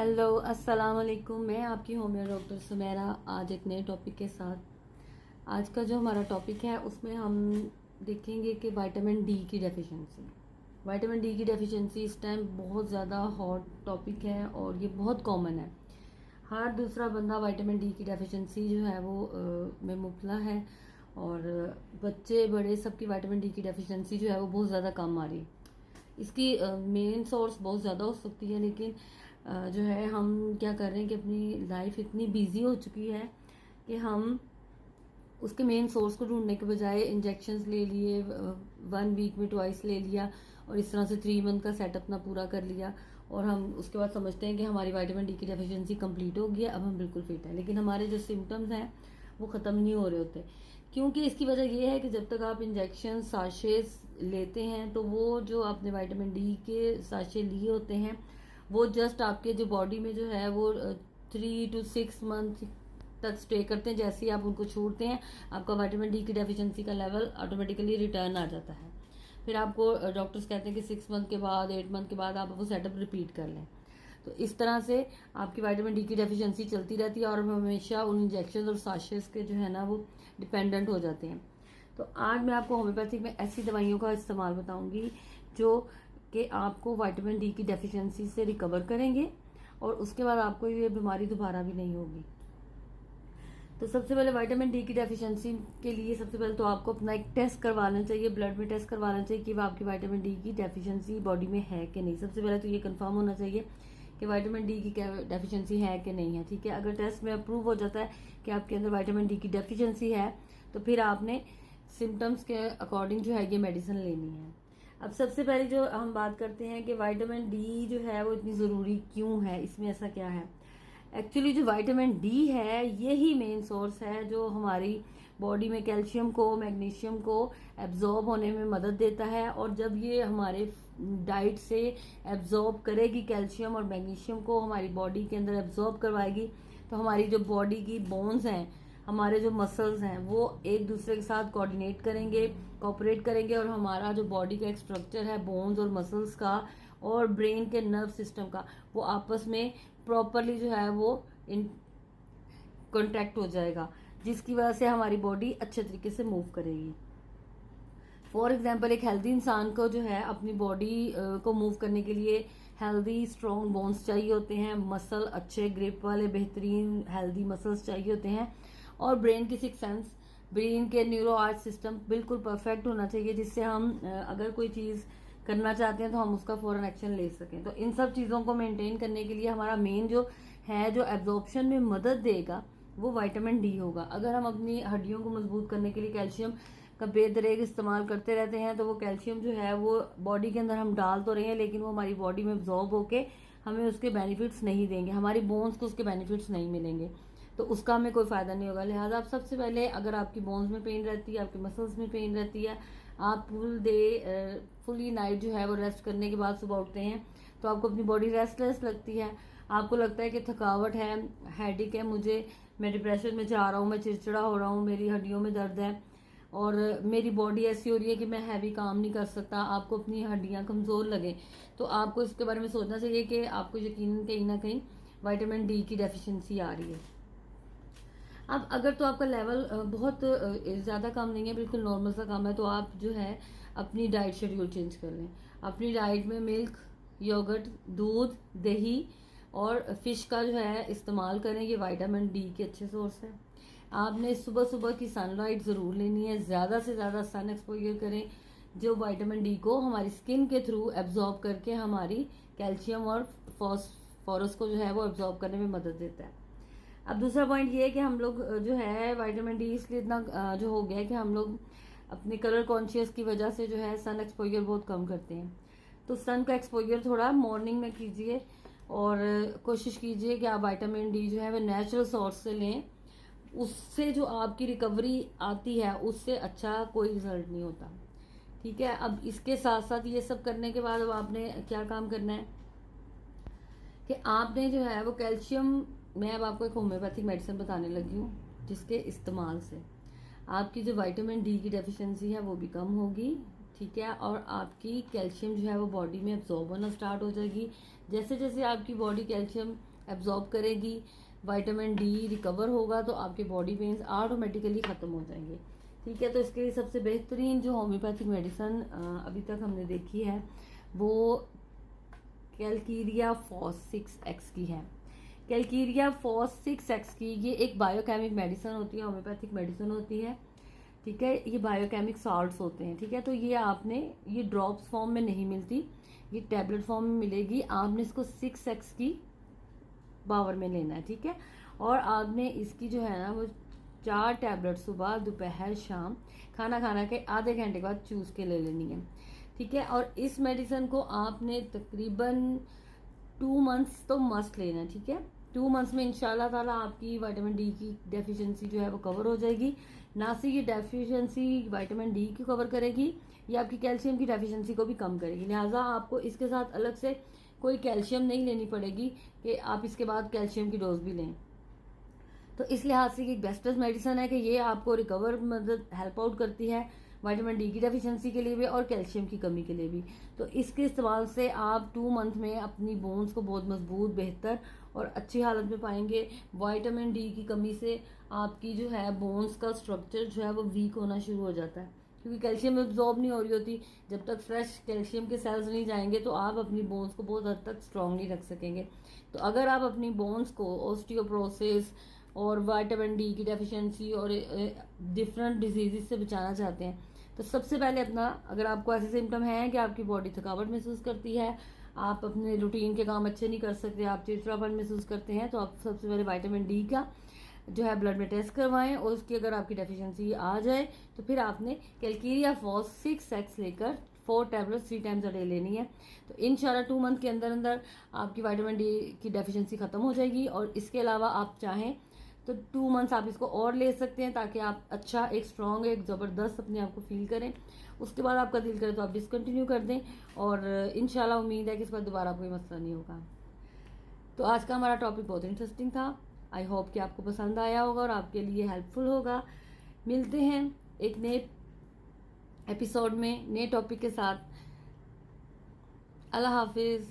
Hello अस्सलाम वालेकुम। मैं आपकी होमियो डॉक्टर सुमेरा आज एक नए टॉपिक के साथ। आज का जो हमारा टॉपिक है उसमें हम देखेंगे कि विटामिन डी की डेफिशिएंसी। विटामिन डी की डेफिशिएंसी इस टाइम बहुत ज़्यादा हॉट टॉपिक है और ये बहुत कॉमन है। हर दूसरा बंदा विटामिन डी की डेफिशिएंसी जो है वो में मुबतला है और बच्चे बड़े सबकी विटामिन डी की डेफिशिएंसी जो है वो बहुत ज़्यादा कम आ रही है। इसकी मेन सोर्स बहुत ज़्यादा हो सकती है, लेकिन जो है हम क्या कर रहे हैं कि अपनी लाइफ इतनी बिजी हो चुकी है कि हम उसके मेन सोर्स को ढूंढने के बजाय इंजेक्शंस ले लिए, 1 वीक में ट्वाइस ले लिया और इस तरह से 3 मंथ का सेट अपना पूरा कर लिया और हम उसके बाद समझते हैं कि हमारी विटामिन डी की डेफिशिएंसी कंप्लीट हो गई है, अब हम बिल्कुल फिट हैं। लेकिन हमारे जो सिम्टम्स हैं वो ख़त्म नहीं हो रहे होते, क्योंकि इसकी वजह ये है कि जब तक आप इंजेक्शन साशेस लेते हैं तो वो जो आपने विटामिन डी के साशे लिए होते हैं वो जस्ट आपके जो बॉडी में जो है वो 3 to 6 मंथ तक स्टे करते हैं। जैसे ही आप उनको छोड़ते हैं आपका विटामिन डी की डेफिशिएंसी का लेवल ऑटोमेटिकली रिटर्न आ जाता है। फिर आपको डॉक्टर्स कहते हैं कि 6 मंथ के बाद 8 मंथ के बाद आप वो सेटअप रिपीट कर लें। तो इस तरह से आपकी विटामिन डी की डेफिशिएंसी चलती रहती है और हम हमेशा उन इंजेक्शन और साशेस के जो है ना वो डिपेंडेंट हो जाते हैं। तो आज मैं आपको होम्योपैथिक में ऐसी दवाइयों का इस्तेमाल बताऊंगी जो कि आपको विटामिन डी की डेफिशिएंसी से रिकवर करेंगे और उसके बाद आपको ये बीमारी दोबारा भी नहीं होगी। तो सबसे पहले विटामिन डी की डेफिशिएंसी के लिए सबसे पहले तो आपको अपना एक टेस्ट करवाना चाहिए, ब्लड में टेस्ट करवाना चाहिए कि आपकी विटामिन डी की डेफिशिएंसी बॉडी में है कि नहीं। सबसे पहले तो ये कंफर्म होना चाहिए कि विटामिन डी की डेफिशिएंसी है कि नहीं है। ठीक है, अगर टेस्ट में अप्रूव हो जाता है कि आपके अंदर विटामिन डी की डेफिशिएंसी है तो फिर आपने सिम्टम्स के अकॉर्डिंग जो है ये मेडिसिन लेनी है। अब सबसे पहले जो हम बात करते हैं कि विटामिन डी जो है वो इतनी ज़रूरी क्यों है, इसमें ऐसा क्या है। एक्चुअली जो विटामिन डी है यही मेन सोर्स है जो हमारी बॉडी में कैल्शियम को, मैग्नीशियम को एब्जॉर्ब होने में मदद देता है। और जब ये हमारे डाइट से एब्जॉर्ब करेगी कैल्शियम और मैग्नीशियम को, हमारी बॉडी के अंदर एब्जॉर्ब करवाएगी, तो हमारी जो बॉडी की बोन्स हैं, हमारे जो मसल्स हैं वो एक दूसरे के साथ कोऑर्डिनेट करेंगे, कोऑपरेट करेंगे और हमारा जो बॉडी का एक स्ट्रक्चर है बोन्स और मसल्स का और ब्रेन के नर्व सिस्टम का, वो आपस में प्रॉपरली जो है वो इन कॉन्टैक्ट हो जाएगा, जिसकी वजह से हमारी बॉडी अच्छे तरीके से मूव करेगी। फॉर एग्जाम्पल एक हेल्दी इंसान को जो है अपनी बॉडी को मूव करने के लिए हेल्दी स्ट्रॉन्ग बोन्स चाहिए होते हैं, मसल अच्छे ग्रिप वाले बेहतरीन हेल्दी मसल्स चाहिए होते हैं और ब्रेन की सिक्स सेंस, ब्रेन के न्यूरो आर्ट सिस्टम बिल्कुल परफेक्ट होना चाहिए, जिससे हम अगर कोई चीज़ करना चाहते हैं तो हम उसका फौरन एक्शन ले सकें। तो इन सब चीज़ों को मेंटेन करने के लिए हमारा मेन जो है जो एब्जॉर्प्शन में मदद देगा वो विटामिन डी होगा। अगर हम अपनी हड्डियों को मजबूत करने के लिए कैल्शियम का बेतरेक इस्तेमाल करते रहते हैं तो वो कैल्शियम जो है वो बॉडी के अंदर हम डाल तो रहे हैं, लेकिन वो हमारी बॉडी में एब्जॉर्ब होके हमें उसके बेनिफिट्स नहीं देंगे, हमारी बोन्स को उसके बेनिफिट्स नहीं मिलेंगे, तो उसका हमें कोई फायदा नहीं होगा। लिहाजा आप सबसे पहले, अगर आपकी बोन्स में पेन रहती है, आपके मसल्स में पेन रहती है, आप फुली नाइट जो है वो रेस्ट करने के बाद सुबह उठते हैं तो आपको अपनी बॉडी रेस्टलेस लगती है, आपको लगता है कि थकावट है, हेडेक है, मैं डिप्रेशन में जा रहा हूँ, मैं चिड़चिड़ा हो रहा हूँ, मेरी हड्डियों में दर्द है और मेरी बॉडी ऐसी हो रही है कि मैं हैवी काम नहीं कर सकता, आपको अपनी हड्डियां कमज़ोर लगे, तो आपको इसके बारे में सोचना चाहिए कि आपको यकीनन कहीं ना कहीं विटामिन डी की डेफिशिएंसी आ रही है। अब अगर तो आपका लेवल बहुत ज़्यादा कम नहीं है, बिल्कुल नॉर्मल सा कम है, तो आप जो है अपनी डाइट शेड्यूल चेंज कर लें। अपनी डाइट में मिल्क, योगर्ट, दूध, दही और फिश का जो है इस्तेमाल करें, ये विटामिन डी के अच्छे सोर्स है। आपने सुबह सुबह की सनलाइट ज़रूर लेनी है, ज़्यादा से ज़्यादा सन एक्सपोजर करें जो विटामिन डी को हमारी स्किन के थ्रू एब्जॉर्ब करके हमारी कैल्शियम और फॉस्फोरस को जो है वो एब्जॉर्ब करने में मदद देता है। अब दूसरा पॉइंट ये है कि हम लोग जो है विटामिन डी इसलिए इतना जो हो गया है कि हम लोग अपने कलर कॉन्शियस की वजह से जो है सन एक्सपोजर बहुत कम करते हैं। तो सन का एक्सपोजर थोड़ा मॉर्निंग में कीजिए और कोशिश कीजिए कि आप विटामिन डी जो है वो नेचुरल सोर्स से लें, उससे जो आपकी रिकवरी आती है उससे अच्छा कोई रिजल्ट नहीं होता। ठीक है, अब इसके साथ साथ ये सब करने के बाद अब आपने क्या काम करना है कि आपने जो है वो कैल्शियम, मैं अब आपको एक होम्योपैथिक मेडिसिन बताने लगी हूँ जिसके इस्तेमाल से आपकी जो विटामिन डी की डेफिशिएंसी है वो भी कम होगी। ठीक है, और आपकी कैल्शियम जो है वो बॉडी में एब्जॉर्ब होना स्टार्ट हो जाएगी। जैसे जैसे आपकी बॉडी कैल्शियम एब्जॉर्ब करेगी, विटामिन डी रिकवर होगा, तो आपके बॉडी पेन्स ऑटोमेटिकली ख़त्म हो जाएंगे। ठीक है, तो इसके लिए सबसे बेहतरीन जो होम्योपैथिक मेडिसिन अभी तक हमने देखी है वो कैलकीरिया फॉस 6X की है। कैलकीरिया फॉस 6X की ये एक बायोकेमिक मेडिसिन होती है, होम्योपैथिक मेडिसिन होती है। ठीक है, ये बायोकेमिक सॉल्ट्स होते हैं। ठीक है, तो ये आपने ये ड्रॉप्स फॉर्म में नहीं मिलती, ये टैबलेट फॉर्म में मिलेगी। आपने इसको 6X की पावर में लेना है। ठीक है, और आपने इसकी जो है ना वो 4 टैबलेट सुबह दोपहर शाम खाना खाना के आधे घंटे के बाद चूस के ले लेनी है। ठीक है, और इस मेडिसिन को आपने तकरीबन 2 मंथ्स तो मस्ट लेना है। ठीक है, 2 मंथ्स में इंशाल्लाह ताला आपकी विटामिन डी की डेफिशिएंसी जो है वो कवर हो जाएगी। ना सिर्फ ये डेफिशिएंसी विटामिन डी की कवर करेगी, ये आपकी कैल्शियम की डेफिशिएंसी को भी कम करेगी। लिहाजा आपको इसके साथ अलग से कोई कैल्शियम नहीं लेनी पड़ेगी कि आप इसके बाद कैल्शियम की डोज भी लें। तो इस लिहाज से एक बेस्टेस्ट मेडिसिन है कि ये आपको रिकवर मतलब हेल्प आउट करती है विटामिन डी की डेफिशिएंसी के लिए भी और कैल्शियम की कमी के लिए भी। तो इसके इस्तेमाल से आप 2 मंथ में अपनी बोन्स को बहुत मजबूत, बेहतर और अच्छी हालत में पाएंगे। विटामिन डी की कमी से आपकी जो है बोन्स का स्ट्रक्चर जो है वो वीक होना शुरू हो जाता है, क्योंकि कैल्शियम एब्जॉर्ब नहीं हो रही होती। जब तक फ्रेश कैल्शियम के सेल्स नहीं जाएंगे तो आप अपनी बोन्स को बहुत हद तक स्ट्रांग नहीं रख सकेंगे। तो अगर आप अपनी बोन्स को ऑस्टियोपोरोसिस और विटामिन डी की डेफिशिएंसी और डिफरेंट डिजीज़ से बचाना चाहते हैं, तो सबसे पहले अपना, अगर आपको ऐसे सिम्टम हैं कि आपकी बॉडी थकावट महसूस करती है, आप अपने रूटीन के काम अच्छे नहीं कर सकते, आप चिड़चिड़ापन महसूस करते हैं, तो आप सबसे पहले विटामिन डी का जो है ब्लड में टेस्ट करवाएं, और उसकी अगर आपकी डेफिशिएंसी आ जाए तो फिर आपने कैलकीरिया फॉस 6X लेकर 4 टैबलेट 3 टाइम्स अ डे लेनी है। तो इंशाल्लाह 2 मंथ के अंदर अंदर आपकी विटामिन डी की डेफिशिएंसी ख़त्म हो जाएगी। और इसके अलावा आप चाहें तो 2 मंथ्स आप इसको और ले सकते हैं, ताकि आप अच्छा एक स्ट्रॉन्ग एक ज़बरदस्त अपने आप को फील करें। उसके बाद आपका दिल करे तो आप डिसकंटिन्यू कर दें, और इंशाल्लाह उम्मीद है कि इसके बाद दोबारा कोई मसला नहीं होगा। तो आज का हमारा टॉपिक बहुत इंटरेस्टिंग था। आई होप कि आपको पसंद आया होगा और आपके लिए हेल्पफुल होगा। मिलते हैं एक नए एपिसोड में नए टॉपिक के साथ। अल्लाह हाफिज़।